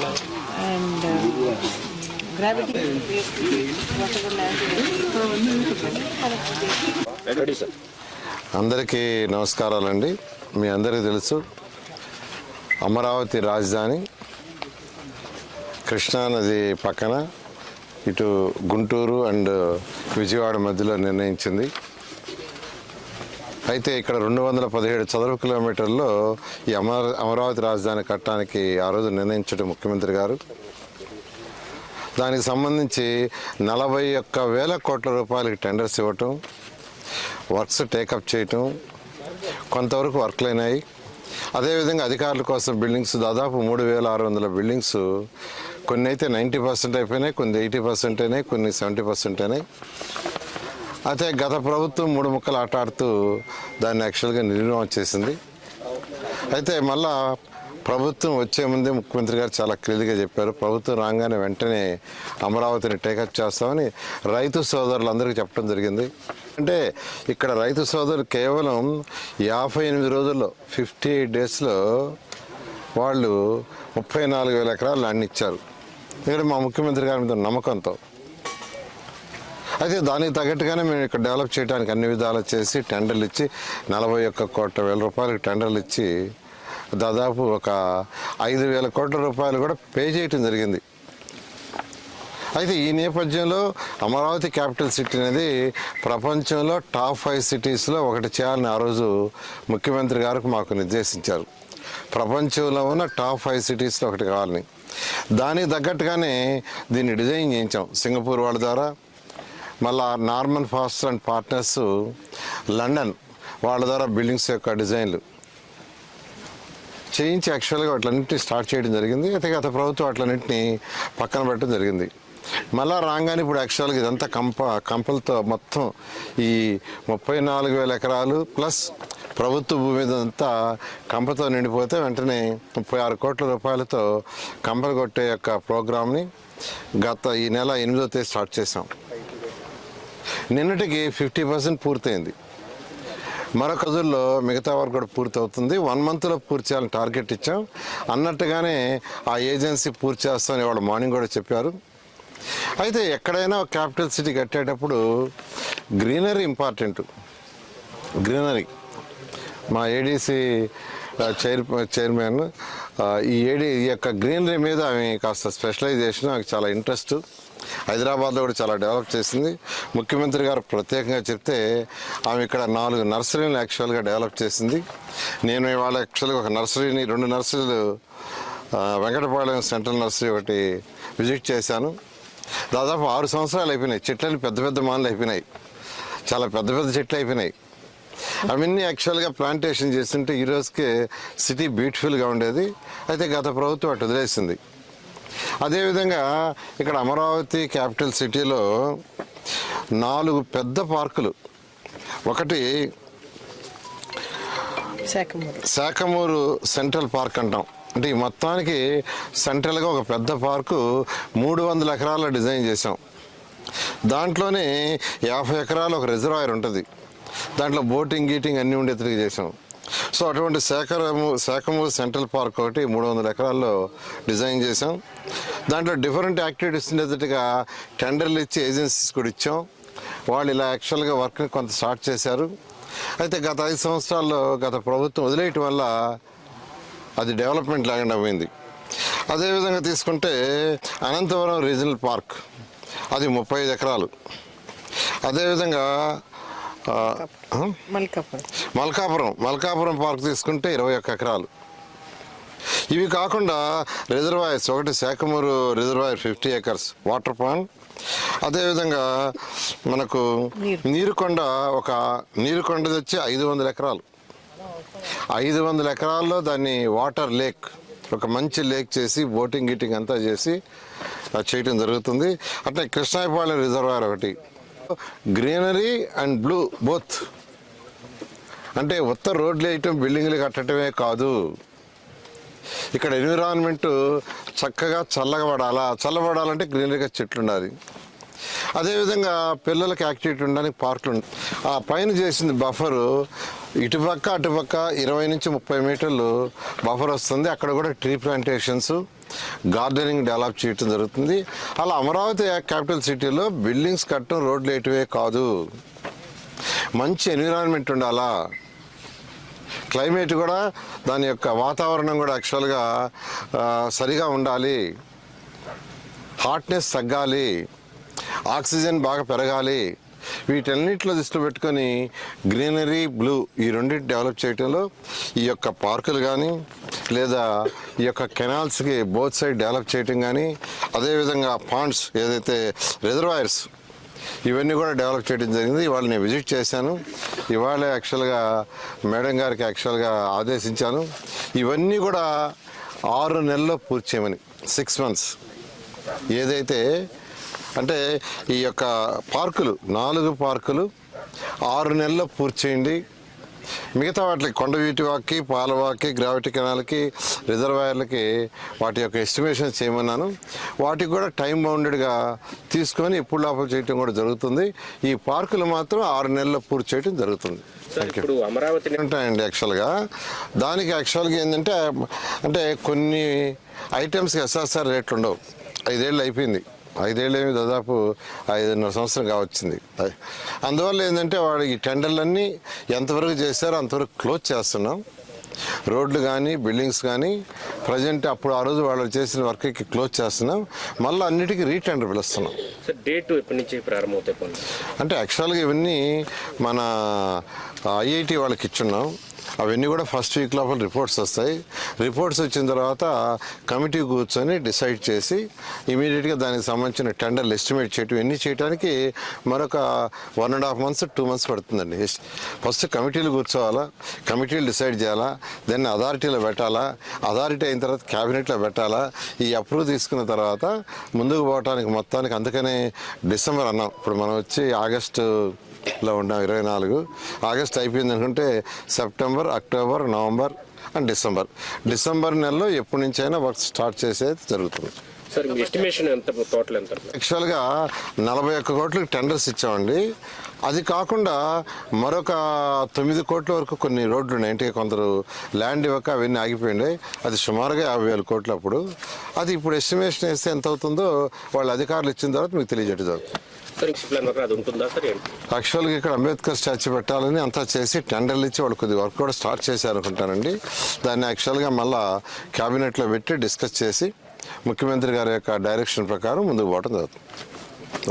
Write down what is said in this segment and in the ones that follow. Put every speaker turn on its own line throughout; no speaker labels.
and gravity whatever land
ready sir. అందరికీ నమస్కారాలండి. మీ అందరికీ తెలుసు అమరావతి రాజధాని కృష్ణానది పక్కన ఇటు గుంటూరు అండ్ విజయవాడ మధ్యలో నిర్ణయించింది. అయితే ఇక్కడ 217 చదరపు కిలోమీటర్లో ఈ అమరావతి రాజధాని కట్టడానికి ఆ రోజు నిర్ణయించడం ముఖ్యమంత్రి గారు. దానికి సంబంధించి 41,000 కోట్ల రూపాయలకి టెండర్స్ ఇవ్వటం, వర్క్స్ టేకప్ చేయటం, కొంతవరకు వర్క్లు అయినాయి. అదేవిధంగా అధికారుల కోసం బిల్డింగ్స్ దాదాపు 3,600 బిల్డింగ్స్, కొన్ని అయితే 90% అయిపోయినాయి, కొన్ని 80% అయినాయి, కొన్ని 70% అయినాయి. అయితే గత ప్రభుత్వం 3 ముక్కలు ఆటాడుతూ దాన్ని యాక్చువల్గా నిర్మాణం చేసింది. అయితే మళ్ళా ప్రభుత్వం వచ్చే ముందే ముఖ్యమంత్రి గారు చాలా క్లియర్గా చెప్పారు, ప్రభుత్వం రాగానే వెంటనే అమరావతిని టేకప్ చేస్తామని రైతు సోదరులందరికీ చెప్పడం జరిగింది. అంటే ఇక్కడ రైతు సోదరులు కేవలం 58 రోజుల్లో 58 డేస్లో వాళ్ళు 34,000 ఎకరాలు ల్యాండ్ ఇచ్చారు. ఇక్కడ మా ముఖ్యమంత్రి గారి మీద నమ్మకంతో. అయితే దానికి తగ్గట్టుగానే మేము ఇక్కడ డెవలప్ చేయడానికి అన్ని విధాలు చేసి టెండర్లు ఇచ్చి 41 కోట్ల రూపాయలకి టెండర్లు ఇచ్చి దాదాపు ఒక 5,000 కోట్ల రూపాయలు కూడా పే చేయటం జరిగింది. అయితే ఈ నేపథ్యంలో అమరావతి క్యాపిటల్ సిటీ అనేది ప్రపంచంలో టాప్ 5 సిటీస్లో ఒకటి చేయాలని ఆ రోజు ముఖ్యమంత్రి గారికి మాకు నిర్దేశించారు. ప్రపంచంలో ఉన్న టాప్ 5 సిటీస్లో ఒకటి కావాలని. దానికి తగ్గట్టుగానే దీన్ని డిజైన్ చేయించాం సింగపూర్ వాళ్ళ ద్వారా. మళ్ళా Norman faster and partners London వాళ్ళ ద్వారా బిల్డింగ్స్ యొక్క డిజైన్లు చేయించి యాక్చువల్గా వాటిలన్నింటినీ స్టార్ట్ చేయడం జరిగింది. అయితే గత ప్రభుత్వం వాటిలన్నింటినీ పక్కన పెట్టడం జరిగింది. మళ్ళా రాగానే ఇప్పుడు యాక్చువల్గా ఇదంతా కంపలతో మొత్తం ఈ 34,000 ఎకరాలు ప్లస్ ప్రభుత్వ భూమి మీద అంతా కంపతో నిండిపోతే వెంటనే 36 కోట్ల రూపాయలతో కంపలు కొట్టే యొక్క ప్రోగ్రామ్ని ఈ నెల 8వ తేదీ స్టార్ట్ చేసాం. నిన్నటికి 50% పూర్తయింది. మరొక రోజుల్లో మిగతా వరకు కూడా పూర్తి అవుతుంది. 1 మంత్లో పూర్తి చేయాలని టార్గెట్ ఇచ్చాం. అన్నట్టుగానే ఆ ఏజెన్సీ పూర్తి చేస్తామని వాళ్ళు మార్నింగ్ కూడా చెప్పారు. అయితే ఎక్కడైనా క్యాపిటల్ సిటీ కట్టేటప్పుడు గ్రీనరీ ఇంపార్టెంట్. గ్రీనరీ మా ఏడీసీ చైర్మన్ ఈ యొక్క గ్రీనరీ మీద ఆమె కాస్త స్పెషలైజేషన్, ఆమెకు చాలా ఇంట్రెస్ట్. హైదరాబాద్లో కూడా చాలా డెవలప్ చేసింది. ముఖ్యమంత్రి గారు ప్రత్యేకంగా చెప్తే ఆమె ఇక్కడ 4 నర్సరీలు యాక్చువల్గా డెవలప్ చేసింది. నేను ఇవాళ యాక్చువల్గా ఒక నర్సరీని 2 నర్సరీలు వెంకటపాలెం సెంట్రల్ నర్సరీ ఒకటి విజిట్ చేశాను. దాదాపు 6 సంవత్సరాలు అయిపోయినాయి. చెట్లని పెద్ద పెద్ద మానలు అయిపోయినాయి, చాలా పెద్ద పెద్ద చెట్లు అయిపోయినాయి. అవన్నీ యాక్చువల్గా ప్లాంటేషన్ చేస్తుంటే ఈ రోజుకే సిటీ బ్యూటిఫుల్గా ఉండేది. అయితే గత ప్రభుత్వం అటు వదిలేసింది. అదేవిధంగా ఇక్కడ అమరావతి క్యాపిటల్ సిటీలో 4 పెద్ద పార్కులు, ఒకటి శాఖమూరు సెంట్రల్ పార్క్ అంటాం. అంటే ఈ మొత్తానికి సెంట్రల్గా ఒక పెద్ద పార్కు 300 ఎకరాల డిజైన్ చేసాం. దాంట్లోనే 50 ఎకరాలు ఒక రిజర్వాయర్ ఉంటుంది. దాంట్లో బోటింగ్ గీటింగ్ అన్నీ ఉండేట్టుగా చేసాం. సో అటువంటి శాఖమూరు సెంట్రల్ పార్క్ ఒకటి 300 ఎకరాల్లో డిజైన్ చేసాం. దాంట్లో డిఫరెంట్ యాక్టివిటీస్ ఉండేటట్టుగా టెండర్లు ఇచ్చి ఏజెన్సీస్ కూడా ఇచ్చాం. వాళ్ళు ఇలా యాక్చువల్గా వర్క్ని కొంత స్టార్ట్ చేశారు. అయితే గత 5 సంవత్సరాల్లో గత ప్రభుత్వం వదిలేయటం వల్ల అది డెవలప్మెంట్ లేకుండా పోయింది. అదేవిధంగా తీసుకుంటే అనంతపురం రీజనల్ పార్క్ అది 35 ఎకరాలు. అదేవిధంగా మల్కాపురం పార్క్ తీసుకుంటే 21 ఎకరాలు. ఇవి కాకుండా రిజర్వాయర్స్, ఒకటి Sakhamuru reservoir 50 acres water pond. అదేవిధంగా మనకు నీరుకొండది వచ్చి 500 ఎకరాలు. 500 ఎకరాల్లో దాన్ని వాటర్ లేక్, ఒక మంచి లేక్ చేసి బోటింగ్ గీటింగ్ అంతా చేసి చేయటం జరుగుతుంది. అట్లా కృష్ణాయపాలెం రిజర్వాయర్ ఒకటి. Greenery and blue both. అంటే ఉత్తర రోడ్లు వేయటం, బిల్డింగ్లు కట్టడమే కాదు, ఇక్కడ ఎన్విరాన్మెంట్ చక్కగా చల్లబడాలంటే గ్రీనరీగా చెట్లు ఉండాలి. అదేవిధంగా పిల్లలకి యాక్టివిటీ ఉండడానికి పార్కులు ఉంటాయి. ఆ పైన చేసింది బఫరు, ఇటుపక్క అటుపక్క 20 నుంచి 30 మీటర్లు బఫర్ వస్తుంది. అక్కడ కూడా ట్రీ ప్లాంటేషన్స్, గార్డెనింగ్ డెవలప్ చేయటం జరుగుతుంది. అలా అమరావతి క్యాపిటల్ సిటీలో బిల్డింగ్స్ కట్టడం, రోడ్లు వేయటమే కాదు, మంచి ఎన్విరాన్మెంట్ ఉండాలా, క్లైమేట్ కూడా దాని యొక్క వాతావరణం కూడా యాక్చువల్గా సరిగా ఉండాలి, హాట్నెస్ తగ్గాలి, ఆక్సిజన్ బాగా పెరగాలి. వీటన్నిటిలో దృష్టిలో పెట్టుకొని గ్రీనరీ, బ్లూ ఈ రెండింటి డెవలప్ చేయడంలో ఈ యొక్క పార్కులు కానీ లేదా ఈ యొక్క కెనాల్స్కి బోత్ సైడ్ డెవలప్ చేయటం కానీ, అదేవిధంగా పాండ్స్ ఏదైతే రిజర్వాయర్స్ ఇవన్నీ కూడా డెవలప్ చేయడం జరిగింది. ఇవాళ నేను విజిట్ చేశాను. ఇవాళ యాక్చువల్గా మేడం గారికి యాక్చువల్గా ఆదేశించాను ఇవన్నీ కూడా 6 నెలల్లో పూర్తి చేయమని. 6 months ఏదైతే అంటే ఈ యొక్క పార్కులు 4 పార్కులు 6 నెలల్లో పూర్తి చేయండి. మిగతా వాటికి కొండవీటి వాక్కి, పాలవాక్కి, గ్రావిటీ కెనాల్కి, రిజర్వాయర్లకి వాటి యొక్క ఎస్టిమేషన్ చేయమన్నాను. వాటికి కూడా టైం బౌండెడ్గా తీసుకొని ఇప్పుడు లోపల చేయటం కూడా జరుగుతుంది. ఈ పార్కులు మాత్రం 6 నెలల్లో పూర్తి చేయడం జరుగుతుంది.
ఇప్పుడు అమరావతి
ఉంటాయండి యాక్చువల్గా. దానికి యాక్చువల్గా ఏంటంటే అంటే కొన్ని ఐటమ్స్కి ఎస్ఆర్ఆర్ రేట్లు ఉండవు. 5 ఏళ్ళు అయిపోయింది. 5 ఏళ్ళు ఏమి దాదాపు 5.5 సంవత్సరం కావచ్చింది. అందువల్ల ఏంటంటే వాడు ఈ టెండర్లన్నీ ఎంతవరకు చేశారో అంతవరకు క్లోజ్ చేస్తున్నాం. రోడ్లు కానీ బిల్డింగ్స్ కానీ ప్రజెంట్ అప్పుడు ఆ రోజు వాళ్ళు చేసిన వర్క్కి క్లోజ్ చేస్తున్నాం. మళ్ళీ అన్నిటికీ రీటెండర్ పిలుస్తున్నాం.
డేట్ ఎప్పటి నుంచి ప్రారంభమవుతాయి?
అంటే యాక్చువల్గా ఇవన్నీ మన ఐఐటి వాళ్ళకి ఇచ్చున్నాం. అవన్నీ కూడా ఫస్ట్ వీక్ లోపల రిపోర్ట్స్ వస్తాయి. రిపోర్ట్స్ వచ్చిన తర్వాత కమిటీ కూర్చొని డిసైడ్ చేసి ఇమీడియట్గా దానికి సంబంధించిన టెండర్లు ఎస్టిమేట్ చేయటం ఇవన్నీ చేయడానికి మరొక 1.5 months 2 months పడుతుందండి. ఫస్ట్ కమిటీలు కూర్చోవాలా, కమిటీలు డిసైడ్ చేయాలా, దెన్ అథారిటీలో పెట్టాలా, అథారిటీ అయిన తర్వాత క్యాబినెట్లో పెట్టాలా. ఈ అప్రూవ్ తీసుకున్న తర్వాత ముందుకు పోవటానికి మొత్తానికి అందుకనే డిసెంబర్ అన్నాం. ఇప్పుడు మనం వచ్చి ఆగస్టులో ఉన్నాం. 24 ఆగస్ట్ అయిపోయింది అనుకుంటే September, October, November and December నెలలో ఎప్పటి నుంచి అయినా వర్క్ స్టార్ట్ చేసేది జరుగుతుంది.
సార్ ఎస్టిమేషన్ ఎంత, టోటల్ ఎంత?
యాక్చువల్గా 41 కోట్లకి టెండర్స్ ఇచ్చామండి. అది కాకుండా మరొక 9 కోట్ల వరకు కొన్ని రోడ్లు ఉన్నాయి. అంటే కొందరు ల్యాండ్ ఇవ్వక అవన్నీ ఆగిపోయింది. అది సుమారుగా 50,000 కోట్లు. అప్పుడు అది ఇప్పుడు ఎస్టిమేషన్ వేస్తే ఎంత అవుతుందో వాళ్ళు అధికారులు ఇచ్చిన తర్వాత మీకు తెలియజేయడం జరుగుతుంది. యాక్చువల్గా ఇక్కడ అంబేద్కర్ స్టాచ్యూ పెట్టాలని అంతా చేసి టెండర్లు ఇచ్చి వాళ్ళు కొద్ది వర్క్ కూడా స్టార్ట్ చేశారనుకుంటానండి. దాన్ని యాక్చువల్గా మళ్ళా క్యాబినెట్లో పెట్టి డిస్కస్ చేసి ముఖ్యమంత్రి గారి యొక్క డైరెక్షన్ ప్రకారం ముందుకు పోవడం జరుగుతుంది.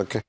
ఓకే.